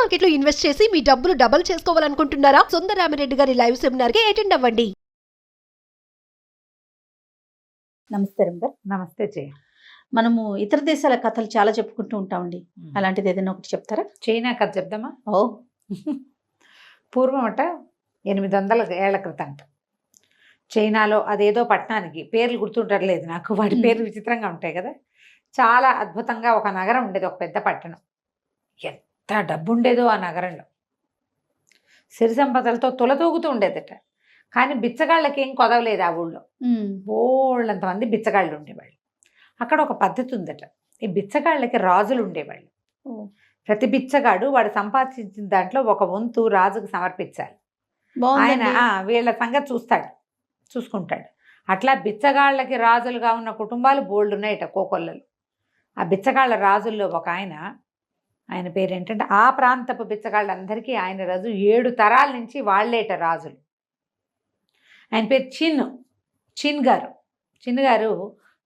Market లో invest చేసి మీ డబ్బులు డబుల్ చేసుకోవాలనుకుంటున్నారా? సుందరరామిరెడ్డి గారి లైవ్ సెమినార్ కి అటెండ్ అవ్వండి. నమస్తే రంగా. నమస్తే జయ. మనము ఇతర దేశాల కథలు చాలా చెప్పుకుంటూ ఉంటామండి. అలాంటిది ఏదైనా ఒకటి చెప్తారా? చైనా కథ చెప్దామా? ఓ పూర్వం 800 ఏళ్ల క్రితం చైనాలో అదేదో పట్టణానికి పేర్లు గుర్తుండట్లేదు నాకు, వాటి పేర్లు విచిత్రంగా ఉంటాయి కదా. చాలా అద్భుతంగా ఒక నగరం ఉండేది, ఒక పెద్ద పట్టణం. ఎంత డబ్బు ఉండేదో ఆ నగరంలో, సిరి సంపదలతో తులతూగుతూ ఉండేదట. కానీ బిచ్చగాళ్ళకి ఏం కొదవలేదు ఆ ఊళ్ళో. బోళ్ళంతమంది బిచ్చగాళ్ళు ఉండేవాళ్ళు. అక్కడ ఒక పద్ధతి ఉందట, ఈ బిచ్చగాళ్ళకి రాజులు ఉండేవాళ్ళు. ప్రతి బిచ్చగాడు వాడు సంపాదించిన దాంట్లో ఒక వంతు రాజుకు సమర్పించాలి. ఆయన వీళ్ళ సంగతి చూసుకుంటాడు. అట్లా బిచ్చగాళ్ళకి రాజులుగా ఉన్న కుటుంబాలు బోల్డ్ ఉన్నాయట కోకొల్లలు. ఆ బిచ్చగాళ్ళ రాజుల్లో ఒక ఆయన పేరు ఏంటంటే, ఆ ప్రాంతపు బిచ్చగాళ్ళందరికీ ఆయన రాజు. 7 తరాల నుంచి వాళ్ళేట రాజులు. ఆయన పేరు చిన్ గారు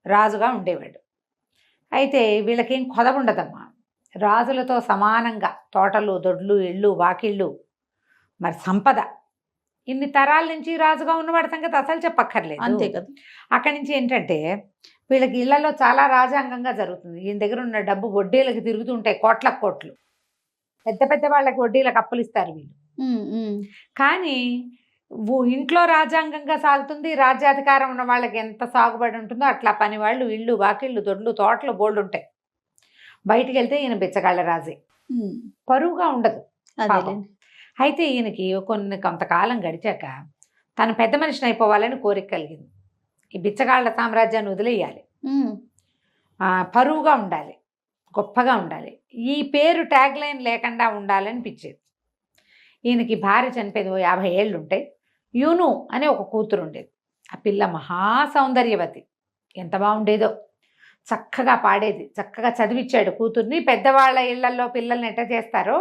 రాజుగా ఉండేవాడు. అయితే వీళ్ళకేం కొదవ ఉండదమ్మా. రాజులతో సమానంగా తోటలు, దొడ్లు, ఇళ్ళు, వాకిళ్ళు, మరి సంపద. ఇన్ని తరాల నుంచి రాజుగా ఉన్నవాడి సంగతి అసలు చెప్పక్కర్లేదు. అంతే కదా. అక్కడి నుంచి ఏంటంటే వీళ్ళకి ఇళ్లలో చాలా రాజాంగంగా జరుగుతుంది. ఈయన దగ్గర ఉన్న డబ్బు వడ్డీలకు తిరుగుతూ ఉంటాయి, కోట్లు. పెద్ద వాళ్ళకి వడ్డీలకు అప్పులు ఇస్తారు వీళ్ళు. కానీ ఇంట్లో రాజ్యాంగంగా సాగుతుంది. రాజ్యాధికారం ఉన్న వాళ్ళకి ఎంత సాగుబడి ఉంటుందో అట్లా పని వాళ్ళు, ఇళ్ళు, వాకిళ్ళు, దొడ్లు, తోటలు బోల్డ్ ఉంటాయి. బయటికి వెళ్తే ఈయన బిచ్చగాళ్ళ రాజే, పరువుగా ఉండదు. అయితే ఈయనకి కొంతకాలం గడిచాక తన పెద్ద మనిషిని అయిపోవాలని కోరిక కలిగింది. ఈ బిచ్చగాళ్ళ సామ్రాజ్యాన్ని వదిలేయాలి, పరువుగా ఉండాలి, గొప్పగా ఉండాలి, ఈ పేరు ట్యాగ్ లైన్ లేకుండా ఉండాలనిపించేది. ఈయనకి భార్య చనిపోయింది, 50 ఏళ్ళు ఉంటాయి. యూను అనే ఒక కూతురు ఉండేది. ఆ పిల్ల మహా సౌందర్యవతి, ఎంత బాగుండేదో. చక్కగా పాడేది, చక్కగా చదివిచ్చాడు కూతుర్ని. పెద్దవాళ్ళ ఇళ్లలో పిల్లల్ని ఎట్ట చేస్తారో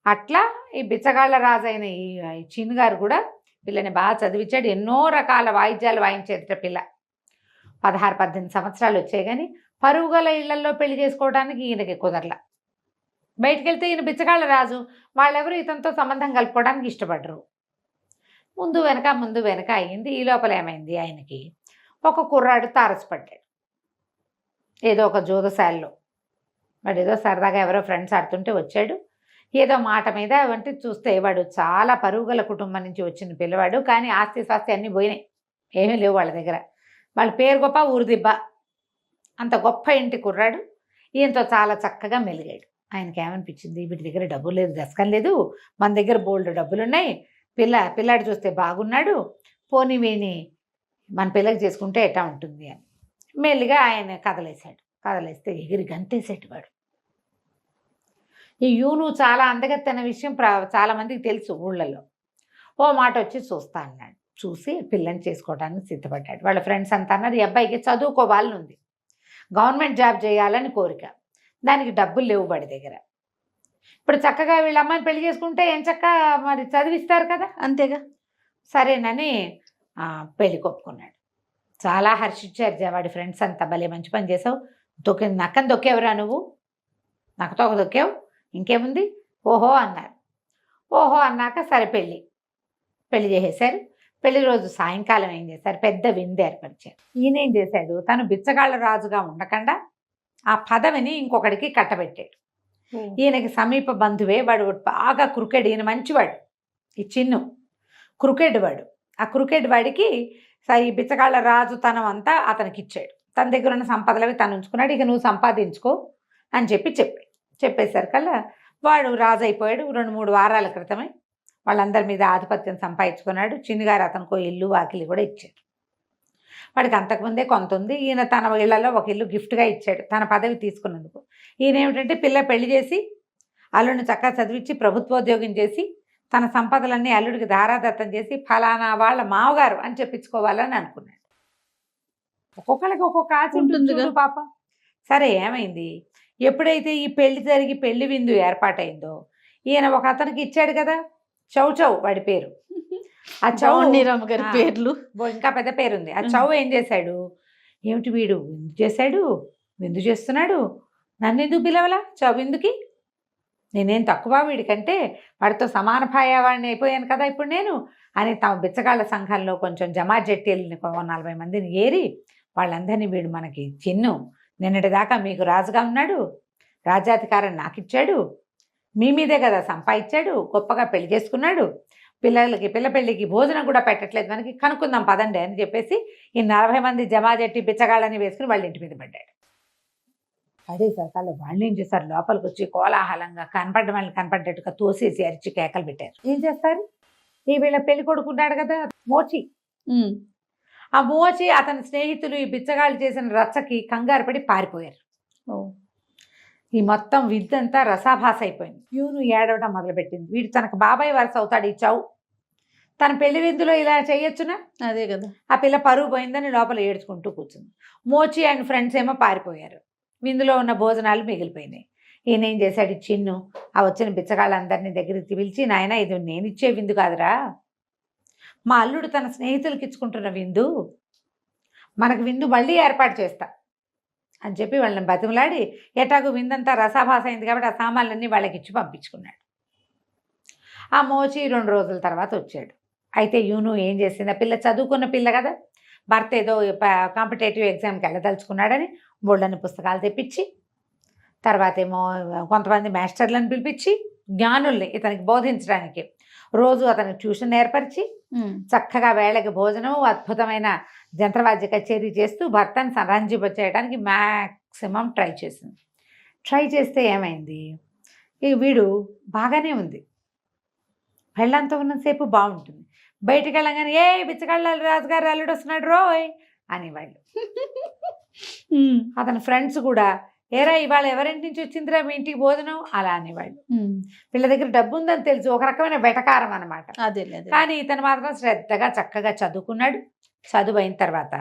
అట్లా ఈ బిచ్చగాళ్ళ రాజు అయిన ఈ చిన్ గారు కూడా పిల్లని బాగా చదివించాడు. ఎన్నో రకాల వాయిద్యాలు వాయించేది పిల్ల. 16-18 సంవత్సరాలు వచ్చాయి. కానీ పరుగుల ఇళ్లలో పెళ్లి చేసుకోవడానికి ఈయనకి కుదరలా. బయటికి వెళ్తే ఈయన బిచ్చగాళ్ళ రాజు, వాళ్ళెవరు ఇతనితో సంబంధం కలుపుకోవడానికి ఇష్టపడరు. ముందు వెనక అయ్యింది. ఈ లోపల ఏమైంది, ఆయనకి ఒక కుర్రాడు తారసపడ్డాడు. ఏదో ఒక జోదశాలలో వాడు ఏదో సరదాగా ఎవరో ఫ్రెండ్స్ ఆడుతుంటే వచ్చాడు. ఏదో మాట మీద వంటి చూస్తే వాడు చాలా పరుగుల కుటుంబం నుంచి వచ్చిన పిల్లవాడు. కానీ ఆస్తి స్వాస్తి అన్నీ పోయినాయి, ఏమీ లేవు వాళ్ళ దగ్గర. వాళ్ళ పేరు గొప్ప, ఊరు దిబ్బ. అంత గొప్ప ఇంటి కుర్రాడు. ఈయనతో చాలా చక్కగా మెలిగాడు. ఆయనకి ఏమనిపించింది, వీటి దగ్గర డబ్బులు లేదు, దశకం లేదు, మన దగ్గర బోల్డ్ డబ్బులున్నాయి, పిల్లాడు చూస్తే బాగున్నాడు, పోనీ వీని మన పిల్లకి చేసుకుంటే ఎట్టా ఉంటుంది అని మెల్లిగా ఆయన కదలేస్తే ఎగిరి గంతేసేటి వాడు. ఈ యూను చాలా అందగత్తెన విషయం చాలా మందికి తెలుసు ఊళ్ళల్లో. ఓ మాట వచ్చి చూస్తా అన్నాడు. చూసి పిల్లని చేసుకోవడానికి సిద్ధపడ్డాడు. వాళ్ళ ఫ్రెండ్స్ అంతా అన్నారు, ఈ అబ్బాయికి చదువుకోవాలని ఉంది, గవర్నమెంట్ జాబ్ చేయాలని కోరిక, దానికి డబ్బులు లేవు వాడి దగ్గర. ఇప్పుడు చక్కగా వీళ్ళ అమ్మాయిని పెళ్లి చేసుకుంటే ఏం చక్క మరి చదివిస్తారు కదా, అంతేగా. సరేనని పెళ్లి కొప్పుకున్నాడు. చాలా హర్షించారు వాడి ఫ్రెండ్స్ అంతా. భలే మంచి పని చేసావు, నక్కని దొక్కేవరా నువ్వు, నక్కతో ఒక దొక్కావు, ఇంకేముంది, ఓహో అన్నారు. ఓహో అన్నాక సరే పెళ్లి చేసేశారు. పెళ్లి రోజు సాయంకాలం ఏం చేశారు, పెద్ద విందు ఏర్పరిచారు. ఈయన ఏం చేశాడు, తను బిచ్చగాళ్ళ రాజుగా ఉండకుండా ఆ పదవిని ఇంకొకడికి కట్టబెట్టాడు. ఈయనకి సమీప బంధువే, వాడు బాగా క్రికెట్, ఈయన మంచివాడు, ఈ చిన్ను క్రికెట్ వాడు. ఆ క్రికెట్ వాడికి ఈ బిచ్చగాళ్ళ రాజు తనం అంతా అతనికి ఇచ్చాడు. తన దగ్గర ఉన్న సంపదలవి తను ఉంచుకున్నాడు. ఇక నువ్వు సంపాదించుకో అని చెప్పేసరికల్లా వాడు రాజు అయిపోయాడు. 2-3 వారాల క్రితమే వాళ్ళందరి మీద ఆధిపత్యం సంపాదించుకున్నాడు. చిన్నగారు అతనికో ఇల్లు, వాకిలి కూడా ఇచ్చారు. వాడికి అంతకుముందే కొంత ఉంది. ఈయన తన ఇళ్లలో ఒక ఇల్లు గిఫ్ట్గా ఇచ్చాడు తన పదవి తీసుకున్నందుకు. ఈయన ఏమిటంటే పెళ్లి చేసి అల్లుడిని చక్కగా చదివించి ప్రభుత్వోద్యోగం చేసి తన సంపదలన్నీ అల్లుడికి ధారాదత్తం చేసి ఫలానా వాళ్ళ మావగారు అని చెప్పించుకోవాలని అనుకున్నాడు. ఒక్కొక్కరికి ఒక్కొక్క ఆశ ఉంటుంది పాప. సరే ఏమైంది, ఎప్పుడైతే ఈ పెళ్లి జరిగి పెళ్లి విందు ఏర్పాటైందో ఈయన ఒక అతనికి ఇచ్చాడు కదా, చౌ వాడి పేరు. ఆ చౌ గారి పేర్లు ఇంకా పెద్ద పేరుంది. ఆ చౌ ఏం చేశాడు, ఏమిటి వీడు విందు చేస్తున్నాడు, నన్ను ఎందుకు పిలవలా చౌ విందుకి నేనేం తక్కువ వీడికంటే, వాడితో సమాన భాయవాడిని అయిపోయాను కదా ఇప్పుడు నేను అని తమ బిచ్చగాళ్ళ సంఘంలో కొంచెం జమాజెట్టీలని 40 మందిని ఏరి వాళ్ళందరినీ వీడు మనకి చిన్ను నిన్నటిదాకా మీకు రాజుగా ఉన్నాడు, రాజ్యాధికారం నాకు ఇచ్చాడు, మీ మీదే కదా సంపాదించాడు, గొప్పగా పెళ్లి చేసుకున్నాడు, పిల్ల పెళ్ళికి భోజనం కూడా పెట్టట్లేదు, మనకి కనుక్కుందాం పదండి అని చెప్పేసి ఈ 40 మంది జమాజెట్టి బిచ్చగాళ్ళని వేసుకుని వాళ్ళ ఇంటి మీద పడ్డాడు. అదే సరకాలు వాళ్ళు ఏం చేశారు, లోపలికి వచ్చి కోలాహలంగా వాళ్ళని కనపడ్డట్టుగా తోసేసి అరిచి కేకలు పెట్టారు. ఏం చేస్తారు, ఈ వీళ్ళ పెళ్లి కొడుకున్నాడు కదా మోచి, ఆ మోచి అతని స్నేహితులు ఈ బిచ్చగాళ్ళు చేసిన రచ్చకి కంగారు పడి పారిపోయారు. ఈ మొత్తం విద్దంతా రసాభాస అయిపోయింది. యూను ఏడవడం మొదలుపెట్టింది. వీడు తనకు బాబాయ్ వరుస అవుతాడు ఈ చావు, తన పెళ్లి విందులో ఇలా చేయొచ్చునా, అదే కదా. ఆ పిల్ల పరువు పోయిందని లోపల ఏడ్చుకుంటూ కూర్చుంది. మోచి అండ్ ఫ్రెండ్స్ ఏమో పారిపోయారు. విందులో ఉన్న భోజనాలు మిగిలిపోయినాయి. ఈయన ఏం చేశాడు, చిన్ను ఆ వచ్చిన బిచ్చగాళ్ళందరినీ దగ్గరికి పిలిచి, నాయన ఇది నేను ఇచ్చే విందు కాదురా, మా అల్లుడు తన స్నేహితులకి ఇచ్చుకుంటున్న విందు, మనకు విందు మళ్ళీ ఏర్పాటు చేస్తా అని చెప్పి వాళ్ళని బతిమలాడి ఎటాకు విందంతా రసాభాస అయింది కాబట్టి ఆ సామాన్లన్నీ వాళ్ళకి ఇచ్చి పంపించుకున్నాడు. ఆ మోచి 2 రోజుల తర్వాత వచ్చాడు. అయితే యూను ఏం చేసింది, ఆ పిల్ల చదువుకున్న పిల్ల కదా, భర్త ఏదో కాంపిటేటివ్ ఎగ్జామ్కి వెళ్ళదలుచుకున్నాడని బోళ్ళని పుస్తకాలు తెప్పించి, తర్వాత ఏమో కొంతమంది మాస్టర్లను పిలిపించి జ్ఞానుల్ని ఇతనికి బోధించడానికి రోజు అతనికి ట్యూషన్ ఏర్పరిచి చక్కగా వేళకి భోజనం, అద్భుతమైన జంత్రవాద్య కచేరీ చేస్తూ భర్తను సంరంజింపచేయడానికి మ్యాక్సిమం ట్రై చేసింది. ట్రై చేస్తే ఏమైంది, ఈ వీడు బాగానే ఉంది, పెళ్ళంతా ఉన్నంతసేపు బాగుంటుంది, బయటికి వెళ్ళగానే ఏ బిచ్చగాళ్ళ రాజుగారు అల్లుడు వస్తున్నాడు రోయ్ అనేవాళ్ళు. అతని ఫ్రెండ్స్ కూడా ఏరా ఇవాళ ఎవరింటి నుంచి వచ్చిందిరా మీ ఇంటికి భోజనం అలా అనేవాళ్ళు. వీళ్ళ దగ్గర డబ్బు ఉందని తెలుసు, ఒక రకమైన వెటకారం అనమాట. కానీ ఇతను మాత్రం శ్రద్ధగా చక్కగా చదువుకున్నాడు. చదువు అయిన తర్వాత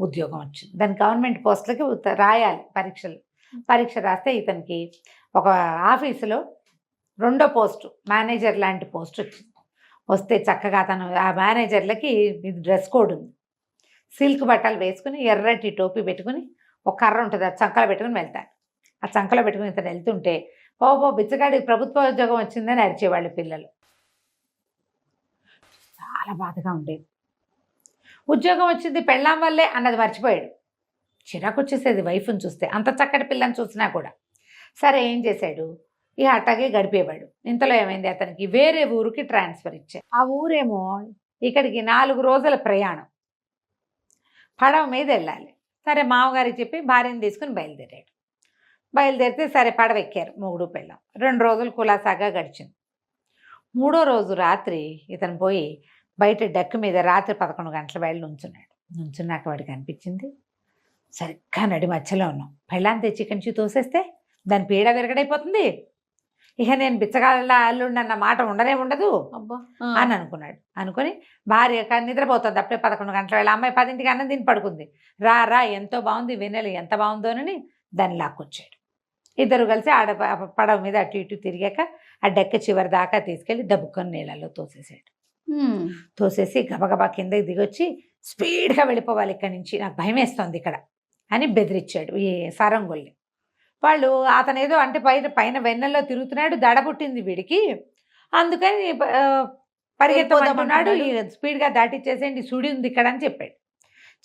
ఉద్యోగం వచ్చింది. దాని గవర్నమెంట్ పోస్టులకి రాయాలి పరీక్ష రాస్తే ఇతనికి ఒక ఆఫీసులో 2వ పోస్టు మేనేజర్ లాంటి పోస్ట్ వచ్చింది. వస్తే చక్కగా అతను ఆ మేనేజర్లకి డ్రెస్ కోడ్ ఉంది, సిల్క్ బట్టలు వేసుకుని ఎర్రటి టోపీ పెట్టుకుని ఒక కర్ర ఉంటుంది, ఆ చంకలో పెట్టుకుని వెళ్తాడు. ఆ చంకలో పెట్టుకుని ఇతను వెళ్తుంటే ఓ బిచ్చగాడికి ప్రభుత్వ ఉద్యోగం వచ్చిందని అరిచేవాళ్ళు పిల్లలు. చాలా బాధగా ఉండేది. ఉద్యోగం వచ్చింది పెళ్ళాం వల్లే అన్నది మర్చిపోయాడు. చిరాకు వచ్చేసేది వైఫ్ని చూస్తే, అంత చక్కటి పిల్లని చూసినా కూడా. సరే ఏం చేశాడు, ఇక అట్టాగే గడిపేవాడు. ఇంతలో ఏమైంది, అతనికి వేరే ఊరికి ట్రాన్స్ఫర్ ఇచ్చారు. ఆ ఊరేమో ఇక్కడికి 4 రోజుల ప్రయాణం, పడవ మీద వెళ్ళాలి. సరే మామగారికి చెప్పి భార్యను తీసుకుని బయలుదేరితే సరే పడవ ఎక్కారు మొగుడు పెళ్ళాం. 2 రోజులు కులాసాగా గడిచింది. 3వ రోజు రాత్రి ఇతను పోయి బయట డెక్ మీద రాత్రి 11 గంటల వేళ నుంచున్నాక వాడికి అనిపించింది, సరిగ్గా నడి మధ్యలో ఉన్నాం, పెళ్ళాన్ని తెచ్చి ఇక్కడి నుంచి తోసేస్తే దాని పీడ విరగడైపోతుంది, ఇక నేను బిచ్చగాళ్ళ అల్లుండి అన్న మాట ఉండదు అని అనుకుని భార్య నిద్రపోతుంది. అప్పుడే 11 గంటల వేళ, అమ్మాయి 10ంటికి అన్నం తిని పడుకుంది. రా ఎంతో బాగుంది, వెన్నెలు ఎంత బాగుందోనని దాన్ని లాక్కొచ్చాడు. ఇద్దరు కలిసి పడవ మీద అటు ఇటు తిరిగాక ఆ డెక్క చివరి దాకా తీసుకెళ్ళి దబ్బుకొని నీళ్ళల్లో తోసేసాడు. తోసేసి గబగబా కిందకి దిగొచ్చి స్పీడ్గా వెళ్ళిపోవాలి ఇక్కడి నుంచి, నాకు భయం వేస్తుంది ఇక్కడ అని బెదిరించాడు ఈ సారంగొల్ని. వాళ్ళు అతనేదో అంటే పైన వెన్నెల్లో తిరుగుతున్నాడు, దడ పుట్టింది వీడికి, అందుకని పరిగెత్తమంటున్నాడు, స్పీడ్గా దాటిచ్చేసేయండి సుడి ఉంది ఇక్కడ అని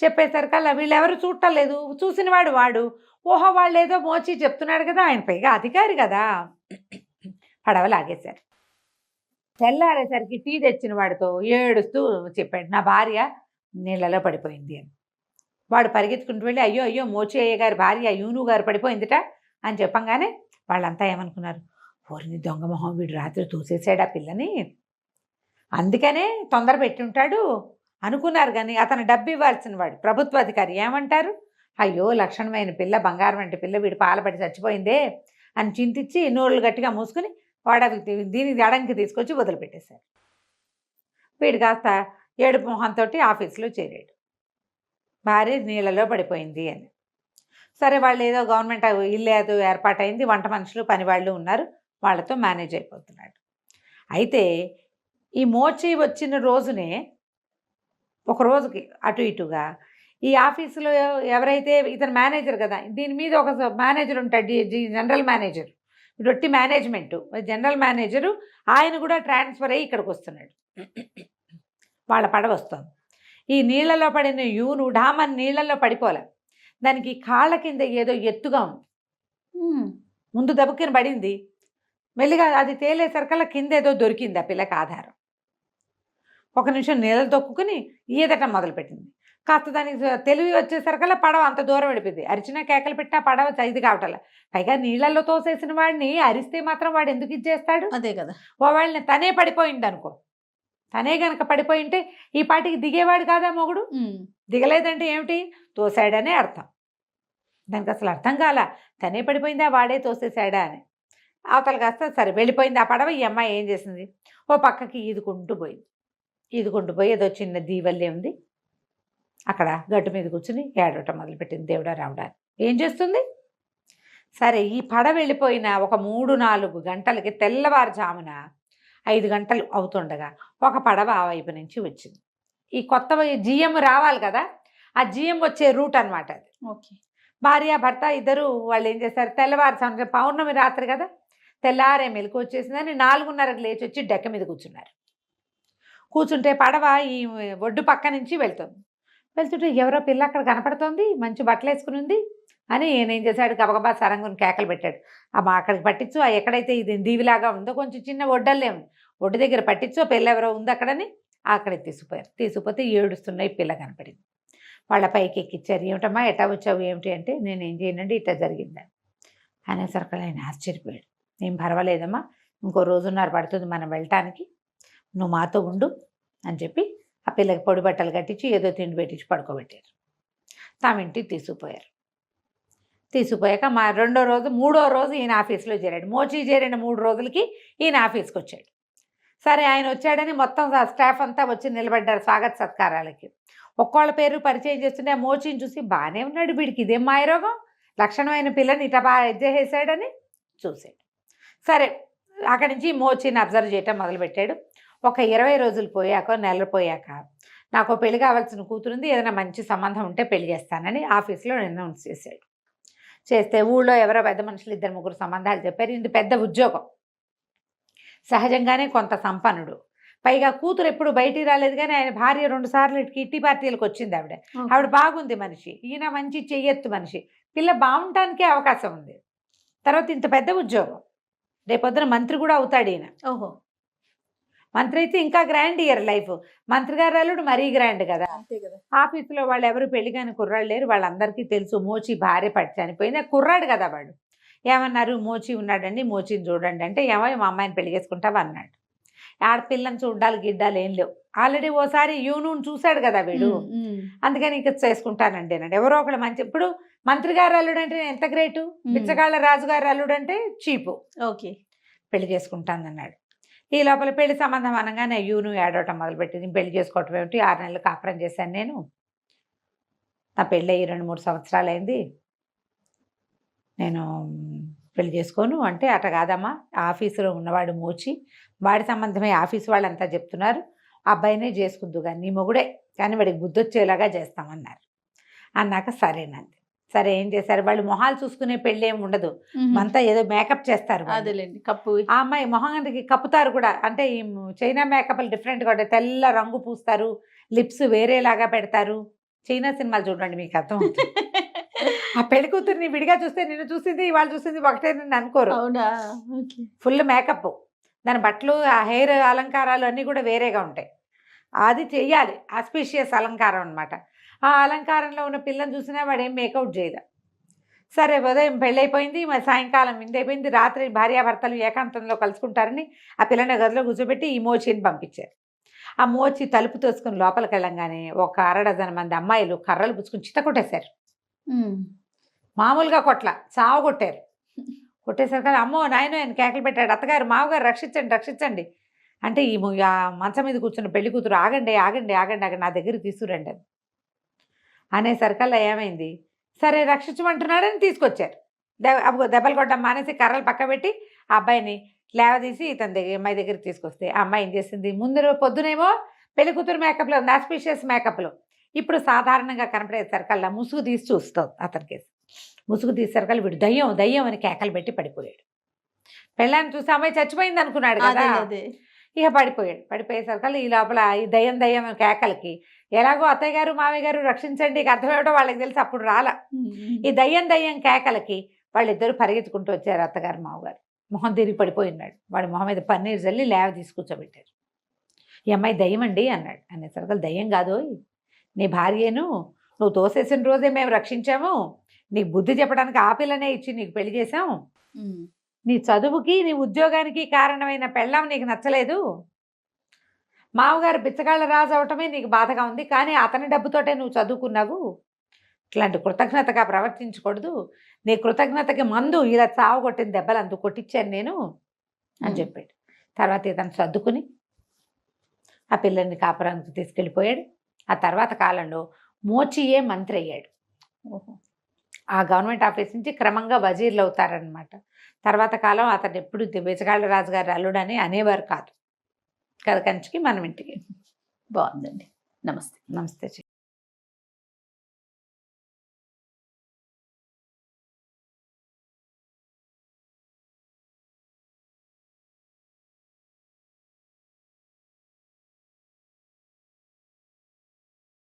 చెప్పేసరికల్లా వీళ్ళెవరు చూడలేదు. చూసిన వాడు ఓహో వాళ్ళు ఏదో మోచి చెప్తున్నాడు కదా, ఆయన పైగా అధికారి కదా, పడవ లాగేశారు. తెల్లారేసరికి టీ తెచ్చిన వాడితో ఏడుస్తూ చెప్పాడు, నా భార్య నీళ్ళలో పడిపోయింది అని. వాడు పరిగెత్తుకుంటూ వెళ్ళి అయ్యో మోచి అయ్య గారి భార్య యూను గారు పడిపోయిందిట అని చెప్పంగానే వాళ్ళంతా ఏమనుకున్నారు, ఓరిని దొంగమొహం వీడు రాత్రి తోసేసాడు ఆ పిల్లని, అందుకనే తొందర పెట్టి ఉంటాడు అనుకున్నారు. కానీ అతను డబ్బు ఇవ్వాల్సిన వాడు ప్రభుత్వ అధికారి ఏమంటారు, అయ్యో లక్షణమైన పిల్ల, బంగారం వంటి పిల్ల వీడు పాలపడి చచ్చిపోయిందే అని చింతించి నోళ్ళు గట్టిగా మూసుకుని దీనికి అడంకి తీసుకొచ్చి వదిలిపెట్టేశారు. వీడు కాస్త ఏడుపు మొహంతో ఆఫీసులో చేరాడు, భార్య నీళ్ళలో పడిపోయింది అని. సరే వాళ్ళు ఏదో గవర్నమెంట్ ఇల్లు ఏదో ఏర్పాటైంది, వంట మనుషులు పని వాళ్ళు ఉన్నారు, వాళ్ళతో మేనేజ్ అయిపోతున్నాడు. అయితే ఈ మోచి వచ్చిన రోజునే ఒక రోజుకి అటు ఇటుగా ఈ ఆఫీసులో ఎవరైతే ఇతను మేనేజర్ కదా, దీని మీద ఒక మేనేజర్ ఉంటాడు, జనరల్ మేనేజర్, రొట్టి మేనేజ్మెంటు, జనరల్ మేనేజరు, ఆయన కూడా ట్రాన్స్ఫర్ అయ్యి ఇక్కడికి వస్తున్నాడు. వాళ్ళ పడవ వస్తుంది. ఈ నీళ్లలో పడిన యూను డామన్ నీళ్లలో పడిపోలే, దానికి కాళ్ళ కింద ఏదో ఎత్తుగా ఉంది. ముందు దెబ్బకిన పడింది, మెల్లిగా అది తేలేసరికల్లా కింద ఏదో దొరికింది ఆ పిల్లకి ఆధారం. ఒక నిమిషం నీళ్ళలు తొక్కుని ఈదటం మొదలుపెట్టింది. కాస్త దానికి తెలివి వచ్చేసరికల్లా పడవ అంత దూరం వెళ్ళిపోయింది. అరిచినా కేకలు పెట్టినా పడవ ఇది కావటంలా. పైగా నీళ్ళల్లో తోసేసిన వాడిని అరిస్తే మాత్రం వాడు ఎందుకు ఇచ్చేస్తాడు? అదే కదా. వాళ్ళని తనే పడిపోయింది అనుకో, తనే గనక పడిపోయింటే ఈ పాటికి దిగేవాడు కాదా మొగుడు? దిగలేదంటే ఏమిటి? తోసాడనే అర్థం. దానికి అసలు అర్థం కాల, తనే పడిపోయిందా వాడే తోసేసాడా అని. అవతల కాస్త సరే వెళ్ళిపోయింది ఆ పడవ. ఈ అమ్మాయి ఏం చేసింది, ఓ పక్కకి ఈదుకుంటూ పోయింది. ఈదుకుంటూ పోయి ఏదో చిన్న దీవల్లే ఉంది, అక్కడ గట్టు మీద కూర్చుని ఏడవటం మొదలుపెట్టింది. దేవుడా రావడా ఏం చేస్తుంది? సరే ఈ పడవ వెళ్ళిపోయిన ఒక 3-4 గంటలకి తెల్లవారుజామున 5 గంటలు అవుతుండగా ఒక పడవ ఆ వైపు నుంచి వచ్చింది. ఈ కొత్త జిఎం రావాలి కదా, ఆ జిఎం వచ్చే రూట్ అనమాట అది. ఓకే. భార్య భర్త ఇద్దరు వాళ్ళు ఏం చేశారు, తెల్లవారుజామున పౌర్ణమి రాత్రి కదా, తెల్లారే మెలకు వచ్చేసిందని 4:30కి లేచి వచ్చి డెక్క మీద కూర్చున్నారు. కూర్చుంటే పడవ ఈ ఒడ్డు పక్క నుంచి వెళ్తుంటే ఎవరో పిల్ల అక్కడ కనపడుతోంది, మంచి బట్టలు వేసుకుని ఉంది అని ఏం చేశాడు, గబగబా సరంగుని కేకలు పెట్టాడు. అమ్మా అక్కడికి పట్టించు, ఎక్కడైతే ఇది దీవిలాగా ఉందో కొంచెం చిన్న ఒడ్డల్లే ఉంది, ఒడ్డు దగ్గర పట్టించు, పిల్ల ఎవరో ఉంది అక్కడని అక్కడికి తీసుకుపోయారు. తీసుకుపోతే ఏడుస్తున్నాయి, పిల్ల కనపడింది. వాళ్ళ పైకి ఎక్కిచ్చారు. ఏమిటమ్మా ఎట్టా వచ్చావు ఏమిటి అంటే, నేను ఏం చేయనండి ఇట్లా జరిగిందని అనేసరికి ఆయన ఆశ్చర్యపోయాడు. ఏం పర్వాలేదమ్మా, ఇంకో 1.5 రోజు పడుతుంది మనం వెళ్ళటానికి, నువ్వు మాతో ఉండు అని చెప్పి ఆ పిల్లకి పొడి బట్టలు కట్టించి ఏదో తిండి పెట్టించి పడుకోబెట్టారు. తామింటికి తీసుకుపోయారు. తీసుకుపోయాక 3వ రోజు ఈయన ఆఫీస్లో చేరాడు. మోచి చేరిన 3 రోజులకి ఈయన ఆఫీస్కి వచ్చాడు. సరే ఆయన వచ్చాడని మొత్తం స్టాఫ్ అంతా వచ్చి నిలబడ్డారు స్వాగత సత్కారాలకి. ఒక్కోళ్ళ పేరు పరిచయం చేస్తుంటే ఆ మోచిని చూసి బాగానే ఉన్నాడు, వీడికి ఇదేం మాయరోగం, లక్షణమైన పిల్లని ఇట బాగా ఎజ్జేసాడని చూశాడు. సరే అక్కడి నుంచి మోచిని అబ్జర్వ్ చేయటం మొదలుపెట్టాడు. ఒక 20 రోజులు పోయాక, నెల పోయాక, నాకు పెళ్లి కావాల్సిన కూతురుంది, ఏదైనా మంచి సంబంధం ఉంటే పెళ్లి చేస్తానని ఆఫీస్లో అనౌన్స్ చేశాడు. చేస్తే ఊళ్ళో ఎవరో పెద్ద మనుషులు 2-3 సంబంధాలు చెప్పారు. ఇది పెద్ద ఉద్యోగం, సహజంగానే కొంత సంపన్నుడు, పైగా కూతురు ఎప్పుడు బయటికి రాలేదు కానీ ఆయన భార్య 2 సార్లు కిట్టి పార్టీలకు వచ్చింది. ఆవిడ బాగుంది మనిషి, ఈయన మంచి చెయ్యెత్తు మనిషి, పిల్ల బాగుంటానికే అవకాశం ఉంది. తర్వాత ఇంత పెద్ద ఉద్యోగం, రేపొద్దున మంత్రి కూడా అవుతాడు ఈయన. ఓహో, మంత్రి అయితే ఇంకా గ్రాండ్ ఇయర్ లైఫ్, మంత్రి గారు అల్లుడు మరీ గ్రాండ్ కదా. అంతే కదా. ఆఫీసులో వాళ్ళు ఎవరు పెళ్లి కాని కుర్రాళ్ళు లేరు, వాళ్ళందరికీ తెలుసు మోచి భార్య పట్టి చనిపోయింది. కుర్రాడు కదా వాడు. ఏమన్నారు, మోచి ఉన్నాడండి, మోచిని చూడండి అంటే, ఏమో మా అమ్మాయిని పెళ్లి చేసుకుంటావా అన్నాడు. ఆడపిల్లని చూడాలి గిడ్డాలు ఏం లేవు, ఆల్రెడీ ఓసారి యూనూను చూశాడు కదా వీడు, అందుకని ఇంకా చేసుకుంటానండి అన్నాడు. ఎవరో ఒకళ్ళు మంచి, ఇప్పుడు మంత్రి గారు అల్లుడు అంటే ఎంత గ్రేటు, బిచ్చగాళ్ళ రాజుగారు అల్లుడు అంటే చీపు. ఓకే, పెళ్లి చేసుకుంటానన్నాడు. ఈ లోపల పెళ్లి సంబంధం అనగానే యూను ఏడవటం మొదలుపెట్టింది. పెళ్లి చేసుకోవటం ఏమిటి, 6 నెలలు కాపురం చేశాను నేను, నా పెళ్ళి అయ్యి 2-3 సంవత్సరాలు అయింది, నేను పెళ్లి చేసుకోను అంటే, అట కాదమ్మా, ఆఫీసులో ఉన్నవాడు మోచి, వాడి సంబంధమే ఆఫీసు వాళ్ళంతా చెప్తున్నారు, అబ్బాయినే చేసుకుందు కానీ నీ మొగుడే, కానీ వాడికి బుద్ధి వచ్చేలాగా చేస్తామన్నారు. అన్నాక సరేనండి. సరే ఏం చేశారు, వాళ్ళు మొహాలు చూసుకునే పెళ్ళి ఏమి ఉండదు, అంతా ఏదో మేకప్ చేస్తారు. అదేలేండి, కప్పు. ఆ అమ్మాయి మొహానికి కప్పుతారు కూడా, అంటే ఈ చైనా మేకప్లు డిఫరెంట్గా ఉంటాయి, తెల్ల రంగు పూస్తారు, లిప్స్ వేరేలాగా పెడతారు. చైనా సినిమాలు చూడండి మీకు అర్థం అవుతుంది. ఆ పెళ్లి కూతుర్ని విడిగా చూస్తే నిన్ను చూసింది వాళ్ళు చూసింది ఒకటే అనుకోరు. అవునా? ఫుల్ మేకప్, దాని బట్టలు, ఆ హెయిర్ అలంకారాలు అన్నీ కూడా వేరేగా ఉంటాయి. అది చెయ్యాలి, ఆస్పీషియస్ అలంకారం అనమాట. ఆ అలంకారంలో ఉన్న పిల్లని చూసినా వాడు ఏం మేకౌట్ చేయలే. సరే ఉదయం పెళ్ళైపోయింది, మరి సాయంకాలం విందైపోయింది, రాత్రి భార్యాభర్తలు ఏకాంతంలో కలుసుకుంటారని ఆ పిల్లని గదిలో కూర్చోబెట్టి ఈ మోచిని పంపించారు. ఆ మోచి తలుపు తోసుకుని లోపలికి వెళ్ళంగానే ఒక 1/2 మంది అమ్మాయిలు కర్రలు పుచ్చుకుని చిత్త కొట్టేశారు. మామూలుగా కొట్ల చావ కొట్టారు. కొట్టేసరికి అమ్మో నాయనో ఆయన కేకలు పెట్టాడు, అత్తగారు మామగారు రక్షించండి రక్షించండి అంటే, ఈ మంచం మీద కూర్చున్న పెళ్లి కూతురు ఆగండి ఆగండి ఆగండి ఆగండి నా దగ్గరికి తీసుకురండి అని అనేసరికల్లా ఏమైంది, సరే రక్షించమంటున్నాడని తీసుకొచ్చారు. దెబ్బలు కొట్టడం మానేసి కర్రలు పక్క పెట్టి ఆ అబ్బాయిని లేవదీసి ఇతని దగ్గర అమ్మాయి దగ్గరికి తీసుకొస్తే, ఆ అమ్మాయి ఏం చేసింది, ముందు పొద్దునేమో పెళ్లి కూతురు మేకప్లో ఉంది, ఆస్పీషియస్ మేకప్లో, ఇప్పుడు సాధారణంగా కనపడేసరికల్లా ముసుగు తీసి చూస్తాం అతనికి. ముసుగు తీసేసరికల్లా వీడు దయ్యం దయ్యం అని కేకలు పెట్టి పడిపోయాడు. పెళ్ళాన్ని చూసి అమ్మాయి చచ్చిపోయింది అనుకున్నాడు కదా. అదే అదే ఇక పడిపోయేసరికి ఈ లోపల ఈ దయ్యం కేకలకి ఎలాగో అత్తయ్య గారు మామయ్య గారు రక్షించండి, ఇక అర్థమేమిటో వాళ్ళకి తెలిసి అప్పుడు రాల. ఈ దయ్యం కేకలకి వాళ్ళిద్దరూ పరిగెత్తుకుంటూ వచ్చారు. అత్తగారు మామగారు మొహం తిరిగి పడిపోయినాడు. వాడి మొహం మీద పన్నీరు చల్లి లేవ తీసుకూర్చోబెట్టారు. ఈ అమ్మాయి దయ్యం అండి అన్నాడు. అనేసరికి దయ్యం కాదు, నీ భార్యను నువ్వు తోసేసిన రోజే మేము రక్షించాము, నీకు బుద్ధి చెప్పడానికి ఆ పిల్లనే ఇచ్చి నీకు పెళ్లి చేసాం, నీ చదువుకి నీ ఉద్యోగానికి కారణమైన పెళ్ళాం నీకు నచ్చలేదు, మామగారు బిచ్చగాళ్ళ రాజు అవటమే నీకు బాధగా ఉంది, కానీ అతని డబ్బుతోటే నువ్వు చదువుకున్నావు, ఇట్లాంటి కృతజ్ఞతగా ప్రవర్తించకూడదు, నీ కృతజ్ఞతకి మందు ఇలా చావు కొట్టిన దెబ్బలు అందుకు కొట్టించాను నేను అని చెప్పాడు. తర్వాత ఇతను సర్దుకుని ఆ పిల్లల్ని కాపురానికి తీసుకెళ్ళిపోయాడు. ఆ తర్వాత కాలంలో మోచియే మంత్రి అయ్యాడు. ఆ గవర్నమెంట్ ఆఫీస్ నుంచి క్రమంగా వజీర్లు అవుతారనమాట. తర్వాత కాలం అతను ఎప్పుడు బిచ్చగాళ్ళ రాజుగారు అల్లుడని అనేవారు కాదు. కథ కంచికి మనం ఇంటికి. బాగుందండి. నమస్తే. నమస్తే.